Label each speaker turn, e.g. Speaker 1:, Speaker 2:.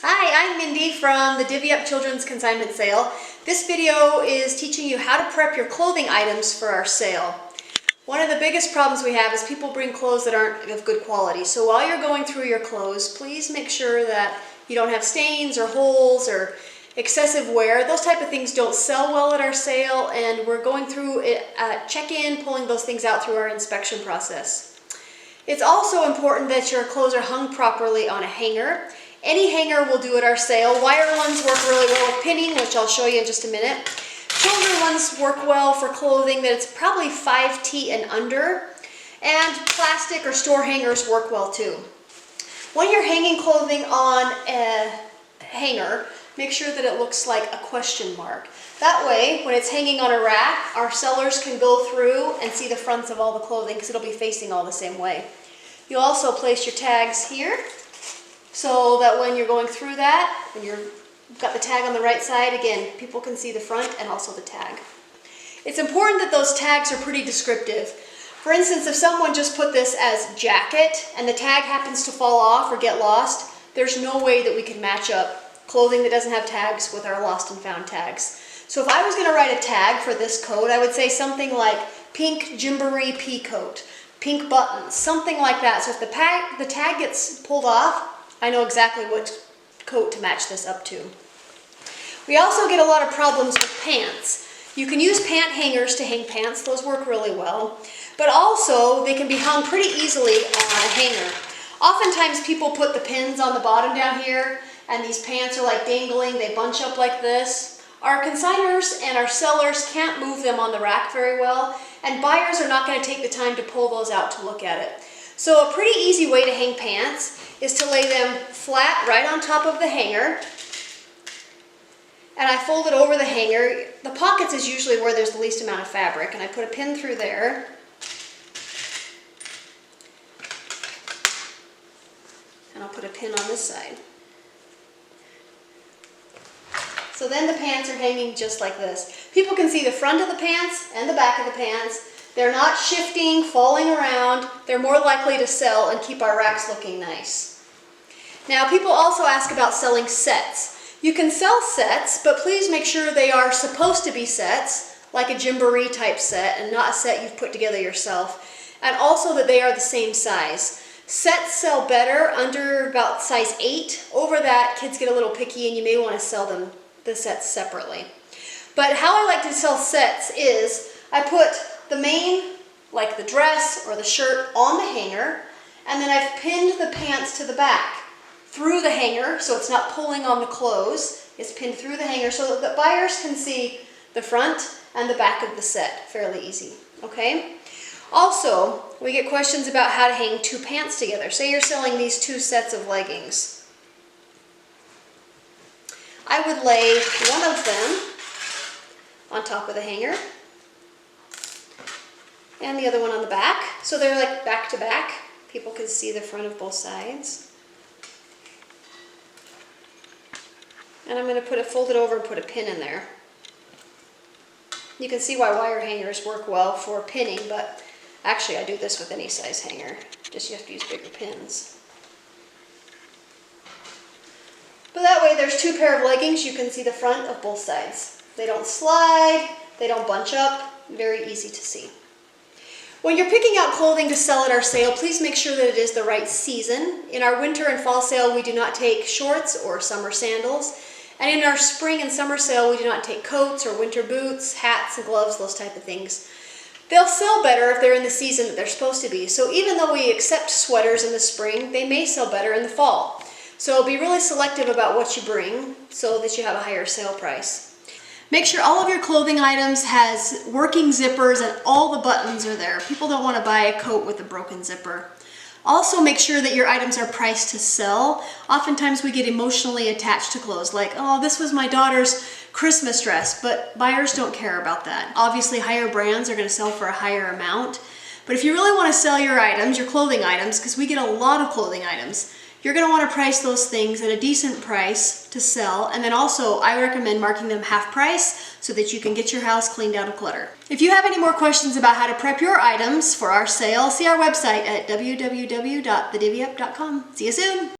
Speaker 1: Hi, I'm Mindy from the Divvy Up Children's Consignment Sale. This video is teaching you how to prep your clothing items for our sale. One of the biggest problems we have is people bring clothes that aren't of good quality. So while you're going through your clothes, please make sure that you don't have stains or holes or excessive wear. Those type of things don't sell well at our sale, and we're going through it at check-in, pulling those things out through our inspection process. It's also important that your clothes are hung properly on a hanger. Any hanger will do at our sale. Wire ones work really well with pinning, which I'll show you in just a minute. Children ones work well for clothing that it's probably 5T and under. And plastic or store hangers work well too. When you're hanging clothing on a hanger, make sure that it looks like a question mark. That way, when it's hanging on a rack, our sellers can go through and see the fronts of all the clothing because it'll be facing all the same way. You'll also place your tags here, so that when you're going through that, when you've got the tag on the right side, again, people can see the front and also the tag. It's important that those tags are pretty descriptive. For instance, if someone just put this as jacket and the tag happens to fall off or get lost, there's no way that we can match up clothing that doesn't have tags with our lost and found tags. So if I was going to write a tag for this coat, I would say something like pink Gymboree pea coat, pink buttons, something like that. So if the tag gets pulled off, I know exactly what coat to match this up to. We also get a lot of problems with pants. You can use pant hangers to hang pants. Those work really well. But also, they can be hung pretty easily on a hanger. Oftentimes, people put the pins on the bottom down here, and these pants are like dangling. They bunch up like this. Our consigners and our sellers can't move them on the rack very well, and buyers are not going to take the time to pull those out to look at it. So a pretty easy way to hang pants is to lay them flat right on top of the hanger, and I fold it over the hanger. The pockets is usually where there's the least amount of fabric, and I put a pin through there. And I'll put a pin on this side. So then the pants are hanging just like this. People can see the front of the pants and the back of the pants. They're not shifting, falling around. They're more likely to sell and keep our racks looking nice. Now, people also ask about selling sets. You can sell sets, but please make sure they are supposed to be sets, like a Gymboree type set, and not a set you've put together yourself. And also that they are the same size. Sets sell better under about size 8. Over that, kids get a little picky and you may want to sell them the sets separately. But how I like to sell sets is I put the main, like the dress or the shirt, on the hanger, and then I've pinned the pants to the back through the hanger, so it's not pulling on the clothes. It's pinned through the hanger so that buyers can see the front and the back of the set fairly easy, okay? Also, we get questions about how to hang two pants together. Say you're selling these two sets of leggings. I would lay one of them on top of the hanger and the other one on the back, so they're like back to back. People can see the front of both sides. And I'm going to fold it over and put a pin in there. You can see why wire hangers work well for pinning, but actually I do this with any size hanger. Just you have to use bigger pins. But that way there's two pair of leggings. You can see the front of both sides. They don't slide, they don't bunch up, very easy to see. When you're picking out clothing to sell at our sale, please make sure that it is the right season. In our winter and fall sale, we do not take shorts or summer sandals. And in our spring and summer sale, we do not take coats or winter boots, hats and gloves, those type of things. They'll sell better if they're in the season that they're supposed to be. So even though we accept sweaters in the spring, they may sell better in the fall. So be really selective about what you bring so that you have a higher sale price. Make sure all of your clothing items has working zippers and all the buttons are there. People don't want to buy a coat with a broken zipper. Also, make sure that your items are priced to sell. Oftentimes we get emotionally attached to clothes, like, oh, this was my daughter's Christmas dress, but buyers don't care about that. Obviously, higher brands are going to sell for a higher amount. But if you really want to sell your items, your clothing items, because we get a lot of clothing items, you're going to want to price those things at a decent price to sell. And then also, I recommend marking them half price so that you can get your house cleaned out of clutter. If you have any more questions about how to prep your items for our sale, see our website at www.thedivvyup.com. See you soon!